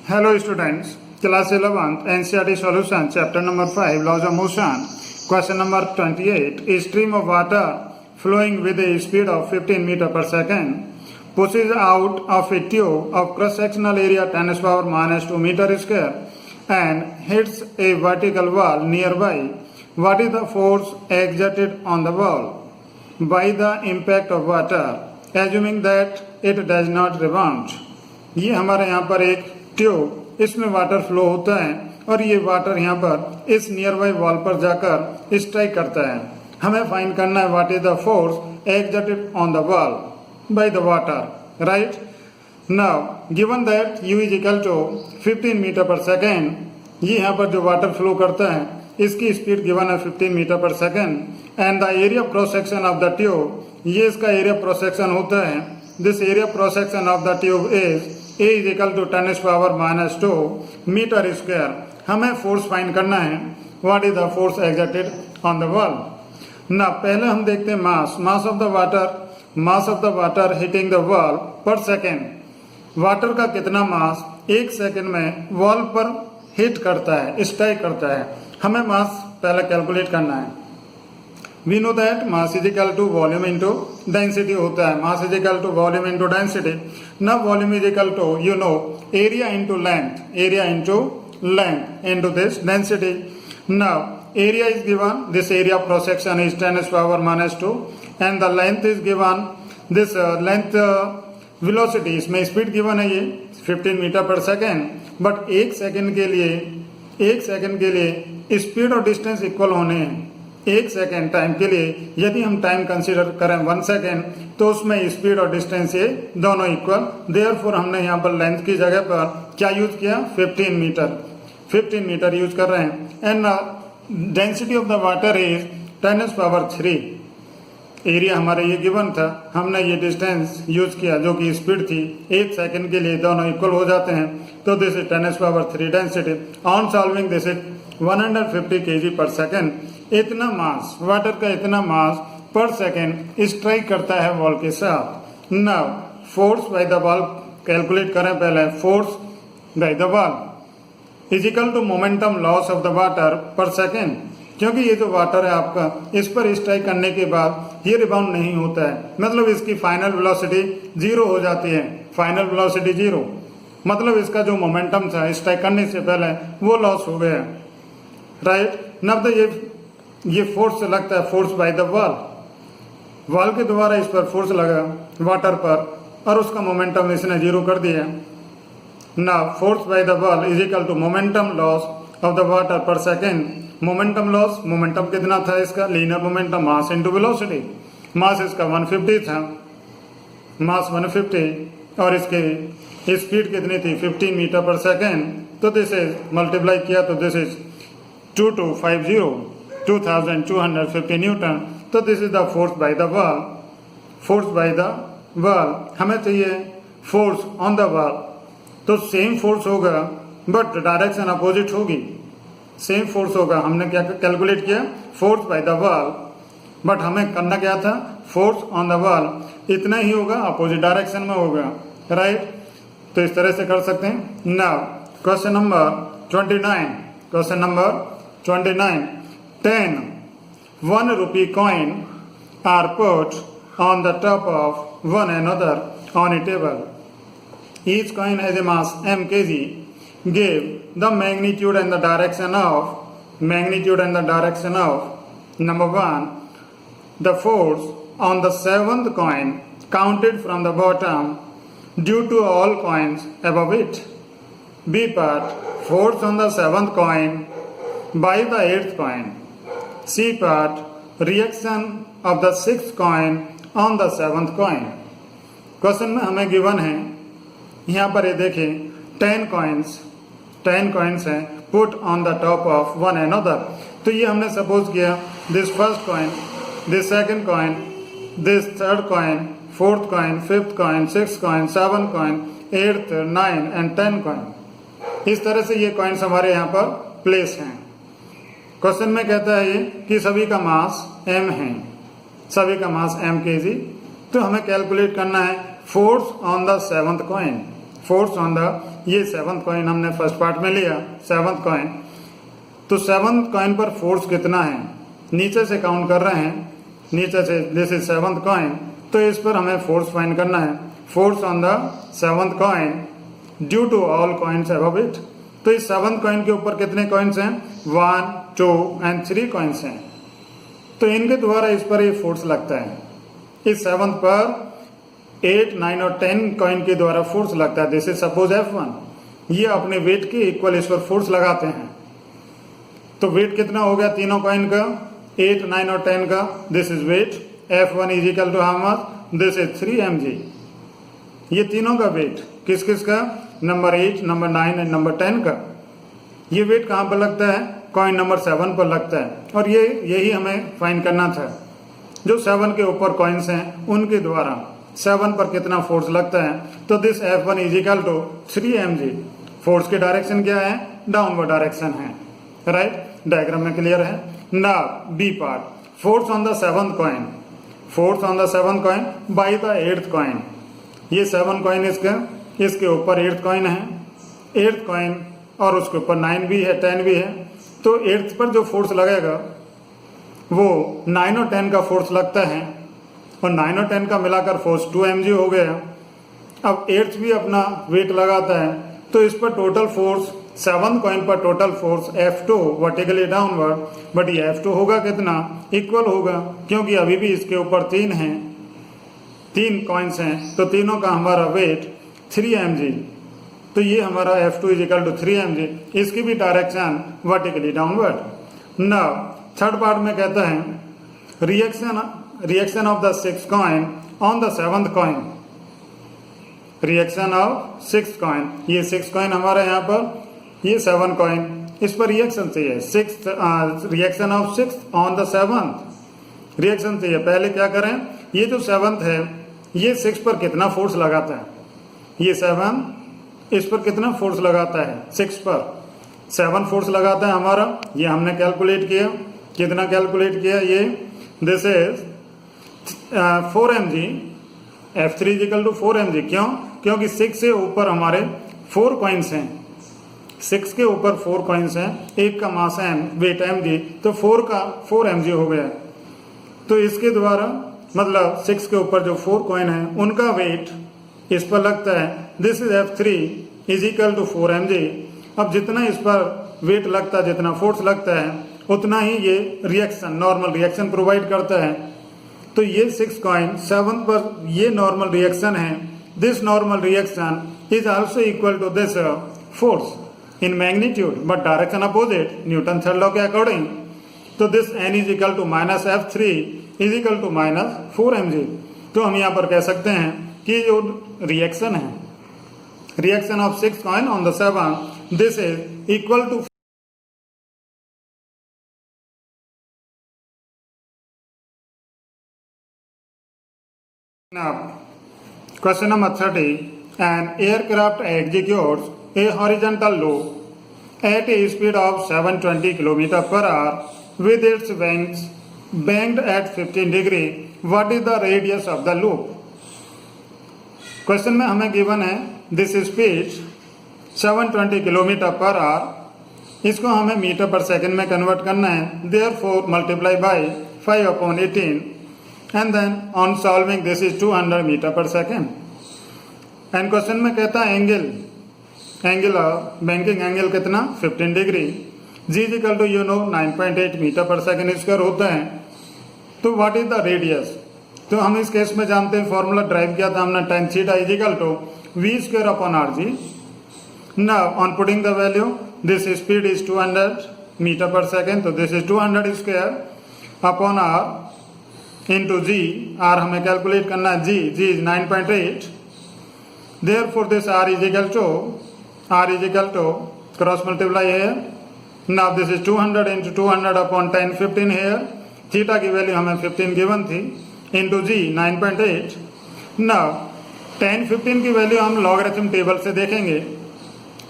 Hello students, class 11th NCERT solution chapter number 5 laws of motion. Question number 28. A stream of water flowing with a speed of 15 meter per second pushes out of a tube of cross sectional area 10 to the power minus 2 meter square and hits a vertical wall nearby. What is the force exerted on the wall by the impact of water, assuming that it does not rebound? ये हमारे यहाँ पर एक tube, इसमें water flow होता है और ये वाटर यहाँ पर इस नियर बाई वॉल पर जाकर स्ट्राइक करता है. हमें फाइंड करना है what is the force exerted on the wall by the water, right. Now given that u is equal to 15 metre per second, ये यहाँ पर जो वाटर फ्लो करता है इसकी स्पीड गिवन है 15 metre per second and the area cross section of the tube, ये इसका एरिया क्रॉस सेक्शन होता है. This area cross section of the tube is A is equal to 10 to the power minus 2 meter square. हमें force find करना है. What is the force exerted on the wall? ना पहले हम देखते हैं mass of the water hitting the wall per second. वाटर का कितना मास एक सेकेंड में वॉल पर हिट करता है, स्ट्राइक करता है. हमें मास पहले कैलकुलेट करना है. We know that mass is equal to volume into density होता है. Mass is equal to volume into density. Now volume is equal to area into length into this density. Now area is given, this area cross section is 10 to the power minus 2 and the length is given, this length velocity, इसमें speed given है ये 15 metre per second. But एक second के लिए speed और distance equal होने हैं. एक सेकेंड टाइम के लिए यदि हम टाइम कंसीडर करें 1 सेकेंड तो उसमें स्पीड और डिस्टेंस ये दोनों इक्वल. देयरफॉर हमने यहाँ पर लेंथ की जगह पर क्या यूज किया, 15 मीटर यूज कर रहे हैं. And density of the water is 10 to the power 3. Area हमारे ये गिवन था, हमने ये डिस्टेंस यूज किया जो कि स्पीड थी. एक सेकेंड के लिए दोनों इक्वल हो जाते हैं तो this is 10 to the power 3 density. On solving this is 150 kg पर सेकेंड. इतना मास, वाटर का इतना मास पर सेकेंड स्ट्राइक करता है वॉल के साथ. Now force by the wall calculate करें. पहले force by the wall is equal to momentum loss of the water per second. क्योंकि ये जो वाटर है आपका, इस पर स्ट्राइक करने के बाद ये रिबाउंड नहीं होता है, मतलब इसकी फाइनल वेलोसिटी 0 हो जाती है. फाइनल वेलोसिटी 0 मतलब इसका जो मोमेंटम था स्ट्राइक करने से पहले वो लॉस हो गया, राइट. नब ये फोर्स लगता है, फोर्स बाय द वॉल के द्वारा इस पर फोर्स लगा वाटर पर और उसका मोमेंटम इसने 0 कर दिया. ना force by the wall is equal to momentum loss of the water per second. Momentum loss, momentum कितना था इसका, linear momentum mass into velocity. Mass इसका 150 था, मास 150 और इसके स्पीड कितनी थी 15 मीटर पर सेकेंड. तो दिस इज मल्टीप्लाई किया तो दिस इज 2250 न्यूटन. तो this is the force by the wall. हमें चाहिए फोर्स ऑन द वॉल, तो सेम फोर्स होगा बट डायरेक्शन अपोजिट होगी. सेम फोर्स होगा. हमने क्या कैलकुलेट किया, force by the wall, but हमें करना क्या था, फोर्स ऑन द वॉल. इतना ही होगा, अपोजिट डायरेक्शन में होगा, राइट. तो इस तरह से कर सकते हैं. Now question number 29. 10 1 rupee coin are put on the top of one another on a table. Each coin has a mass m kg. Give the magnitude and the direction of number 1 the force on the 7th coin counted from the bottom due to all coins above it. B part, force on the 7th coin by the 8th coin. C part, reaction of the 6th coin on the 7th coin. Question में हमें given है, यहाँ पर ये देखें 10 coins हैं put on the top of one another. तो ये हमने सपोज किया this first coin, this second coin, this third coin, fourth coin, fifth coin, sixth coin, seventh coin, 8th, 9 and 10 coin. इस तरह से ये कॉइन्स हमारे यहाँ पर प्लेस हैं. क्वेश्चन में कहता है ये कि सभी का मास m है, सभी का मास m kg. तो हमें कैलकुलेट करना है force on the 7th coin. Force on the, ये 7th कॉइन हमने फर्स्ट पार्ट में लिया 7th कॉइन, तो 7th कॉइन पर फोर्स कितना है, नीचे से काउंट कर रहे हैं, नीचे से, दिस इज 7th कॉइन, तो इस पर हमें फोर्स फाइंड करना है। Force on the 7th coin due to all coins above it, तो इस 7th कॉइन के ऊपर कितने कॉइन्स हैं, 1, 2 एंड 3 कॉइन्स हैं, तो इनके द्वारा इस पर ये फोर्स लगता है। इस 7th पर 8, 9 और 10 कॉइन के द्वारा फोर्स लगता है। दिस इज सपोज F1, ये अपने वेट के इक्वल इस पर फोर्स लगाते हैं। तो वेट कितना हो गया तीनों कॉइन का, 8, 9 और 10 का, this is weight. F1 is equal to how much, this is 3 mg। ये तीनों का वेट किस किस का, नंबर 8, नंबर 9 एंड नंबर 10 का। ये वेट कहाँ पर लगता है, कॉइन नंबर 7 पर लगता है, और ये यही हमें फाइंड करना था। जो 7 के ऊपर कॉइन्स हैं उनके द्वारा 7 पर कितना फोर्स लगता है। तो this F1 is equal to 3 mg। Force की डायरेक्शन क्या है, डाउनवर्ड डायरेक्शन है, राइट, डायग्राम में क्लियर है। Now B part, force on the 7th coin, force on the 7th coin by the 8th coin. ये 7 कॉइन इसके ऊपर 8th coin है, 8th कॉइन और उसके ऊपर 9 भी है, 10 भी है, तो 8th पर जो फोर्स लगेगा वो 9 और 10 का फोर्स लगता है, और 9 और 10 का मिलाकर फोर्स 2 mg हो गया। अब 8th भी अपना वेट लगाता है, तो इस पर टोटल फोर्स 7th कॉइन पर total force F2 vertically downward, but ये F2 होगा कितना, इक्वल होगा, क्योंकि अभी भी इसके ऊपर 3 हैं, 3 कॉइन्स हैं, तो तीनों का हमारा वेट 3 mg। तो ये हमारा F2 is equal to 3 mg, इसकी भी direction vertically downward. Now third part में कहता है reaction of the 6th coin on the 7th coin, reaction of 6th coin, ये 6th कॉइन हमारा यहाँ पर, ये 7 कॉइन, इस पर रिएक्शन चाहिए, 6th reaction of 6th on the 7th reaction चाहिए। पहले क्या करें, ये जो 7th है ये 6 पर कितना फोर्स लगाता है, ये 7 इस पर कितना फोर्स लगाता है, 6 पर 7 फोर्स लगाता है हमारा, ये हमने कैलकुलेट किया, कितना कैलकुलेट किया, ये this is 4 mg, F3 is equal to 4 mg। क्यों, क्योंकि 6 से ऊपर हमारे 4 कॉइन्स हैं, 6 के ऊपर 4 कॉइन्स हैं, एक का मास है वेट mg, तो 4 का 4 mg हो गया। तो इसके द्वारा मतलब 6 के ऊपर जो 4 कॉइन है उनका वेट इस पर लगता है, this is F3 is equal to 4 mg। अब जितना इस पर वेट लगता है, जितना फोर्स लगता है, उतना ही ये रिएक्शन, नॉर्मल रिएक्शन प्रोवाइड करता है। तो ये 6 कॉइन 7 पर ये नॉर्मल रिएक्शन है, this normal reaction is also equal to this force in magnitude but direction opposite, Newton third law के अकॉर्डिंग। तो this n is equal to minus F3 is equal to minus 4 mg। तो हम यहाँ पर कह सकते हैं कि जो रिएक्शन है, reaction of 6 coin on the 7, this is equal to question number 30, an aircraft executes a horizontal loop at a speed of 720 km per hour with its wings banged at 15 degree. What is the radius of the loop? Question में हमें given है this speed 720 kilometre per hour, इसको हमें metre per second में convert करना है, therefore multiply by 5/18 and then on solving this is 200 metre per second. And question में कहता है एंगल बैंकिंग एंगल कितना 15 degree, G is equal to 9.8 metre per second square होता है। तो व्हाट इज द रेडियस, तो हम इस केस में जानते हैं, फॉर्मूला ड्राइव किया था हमने, tan theta is equal to v square upon rg। Now on putting the value, this speed is 200 metre per second, तो this is 200 square upon r into g, r हमें calculate करना है, g is 9.8, therefore this r is equal to cross multiply है। Now this is 200 into 200 upon 10 15 है, theta की value हमें 15 given थी, into जी 9.8। Now 10 15 की वैल्यू हम लॉगरिथम टेबल से देखेंगे,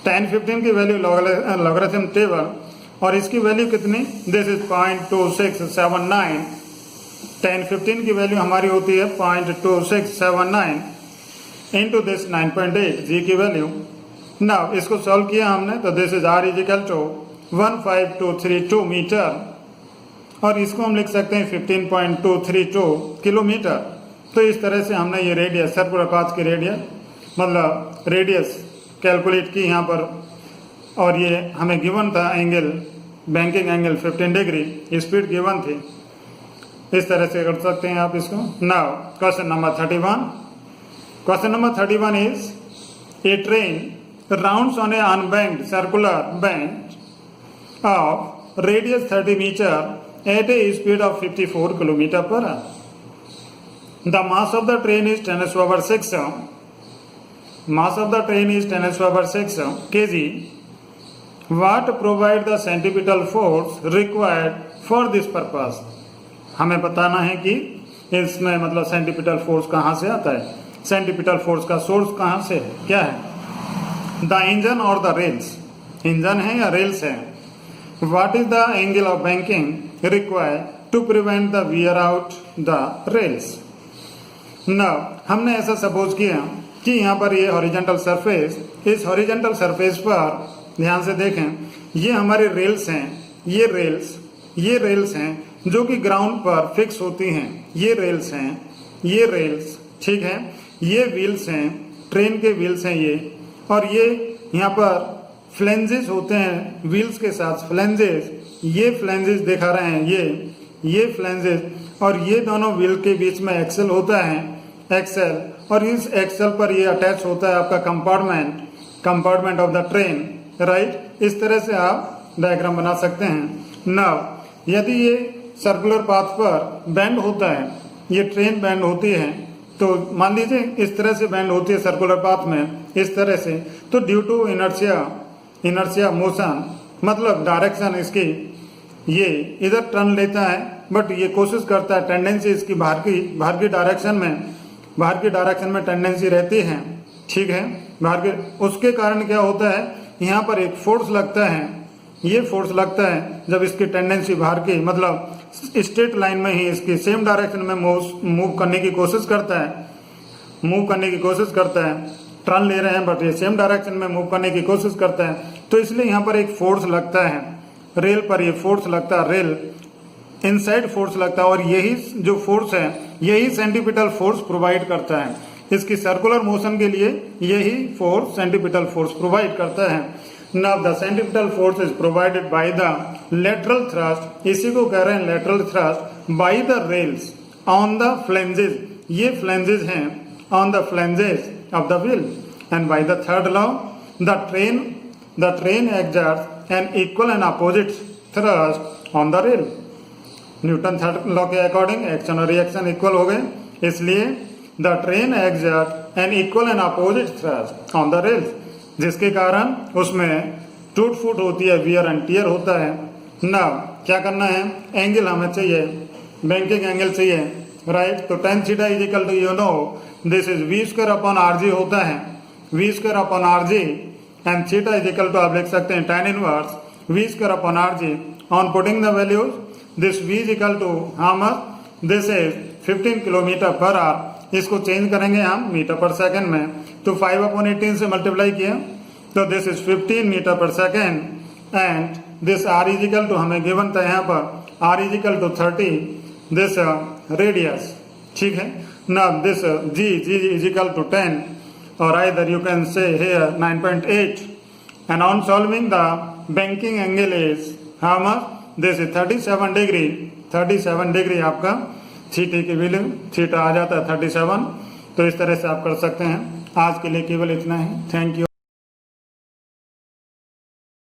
10 15 की वैल्यू लॉगरिथम टेबल, और इसकी वैल्यू कितनी, दिस इज 0.2679, 10 15 की वैल्यू हमारी होती है 0.2679, into this 9.8 g की वैल्यू। नाउ इसको सॉल्व किया हमने तो this is r is equal to 15232 metre और इसको हम लिख सकते हैं 15.232 किलोमीटर। तो इस तरह से हमने ये रेडियस सर्कुलर पाथ की रेडियस मतलब रेडियस कैलकुलेट की यहाँ पर और ये हमें गिवन था angle banking angle 15 degree speed given थी। इस तरह से कर सकते हैं आप इसको। Now question number 31। Question number 31 is a train rounds on a unbanked circular bend of radius 30 metre at a speed of 54 kilometre per hour. The mass of the train is 10⁻⁶ mass of the train is 10⁻⁶ kg. What provide the centripetal force required for this purpose? हमें बताना है कि इसमें मतलब centripetal force कहाँ से आता है, सेंटीपिटल फोर्स का सोर्स कहाँ से है, क्या है। द इंजन और द रेल्स, इंजन है या रेल्स है। What is the angle of banking required to prevent the wear out the rails. Now हमने ऐसा सपोज किया कि यहाँ पर ये हॉरिजॉन्टल सरफेस, इस हॉरिजॉन्टल सरफेस पर ध्यान से देखें, ये हमारे रेल्स हैं, ये रेल्स हैं जो कि ग्राउंड पर फिक्स होती हैं। ये रेल्स हैं, ये रेल्स, ठीक है। ये व्हील्स हैं, ट्रेन के व्हील्स हैं ये, और ये यहाँ पर फ्लेंजेस होते हैं व्हील्स के साथ, फ्लेंजेस, ये फ्लेंजेस दिखा रहे हैं, ये फ्लेंजेस, और ये दोनों व्हील के बीच में एक्सेल होता है, एक्सेल, और इस एक्सेल पर ये अटैच होता है आपका compartment of the train, right. इस तरह से आप डायग्राम बना सकते हैं। नाउ यदि ये सर्कुलर पाथ पर बैंड होता है, ये ट्रेन बैंड होती है, तो मान लीजिए इस तरह से बैंड होती है सर्कुलर पाथ में, इस तरह से, तो ड्यू टू इनर्शिया मोशन मतलब डायरेक्शन इसकी ये इधर टर्न लेता है, बट ये कोशिश करता है, टेंडेंसी इसकी बाहर की डायरेक्शन में टेंडेंसी रहती है, ठीक है, उसके कारण क्या होता है, यहाँ पर एक फोर्स लगता है, ये फोर्स लगता है जब इसकी टेंडेंसी बाहर की मतलब स्ट्रेट लाइन में ही इसकी सेम डायरेक्शन में मूव करने की कोशिश करता है, टर्न ले रहे हैं बट ये सेम डायरेक्शन में मूव करने की कोशिश करता है, तो इसलिए यहाँ पर एक फोर्स लगता है रेल पर, ये फोर्स लगता है, रेल इनसाइड फोर्स लगता है, और यही जो फोर्स है यही सेंटीपिटल फोर्स प्रोवाइड करता है। इसकी सर्कुलर मोशन के लिए यही फोर्स सेंटीपिटल फोर्स प्रोवाइड करता है। Now the centripetal force is provided by the lateral thrust, इसी को कह रहे हैं lateral thrust, by the rails on the flanges, ये फ्लेंजेस हैं on the flanges of the wheel, and by the third law the train exerts an equal and opposite thrust on the rail। Newton third law के according action और reaction equal हो गए, इसलिए the train exerts an equal and opposite thrust on the rails, जिसके कारण उसमें टूट फूट होती है, वियर एंड टियर होता है। नाउ क्या करना है, एंगल हमें चाहिए, बैंकिंग एंगल चाहिए, राइट। तो tan theta is equal to you know this is v² upon rg होता है, v² upon rg, and theta is equal to आप लिख सकते हैं tan inverse v² upon rg। On putting the values this v is equal to how much, this is 15 kilometre per hour, इसको change करेंगे हम metre per second में, तो 5/18 से मल्टीप्लाई किया तो this is 15 metre per second, and this r is equal to हमें given था यहाँ पर r is equal to 30, this radius, ठीक है ना, this g is equal to 10, or either you can say here 9.8, and on solving the banking angle is how much, this is 37 degree आपका theta की value, theta आ जाता है 37। तो इस तरह से आप कर सकते हैं। आज के लिए केवल इतना ही, थैंक यू।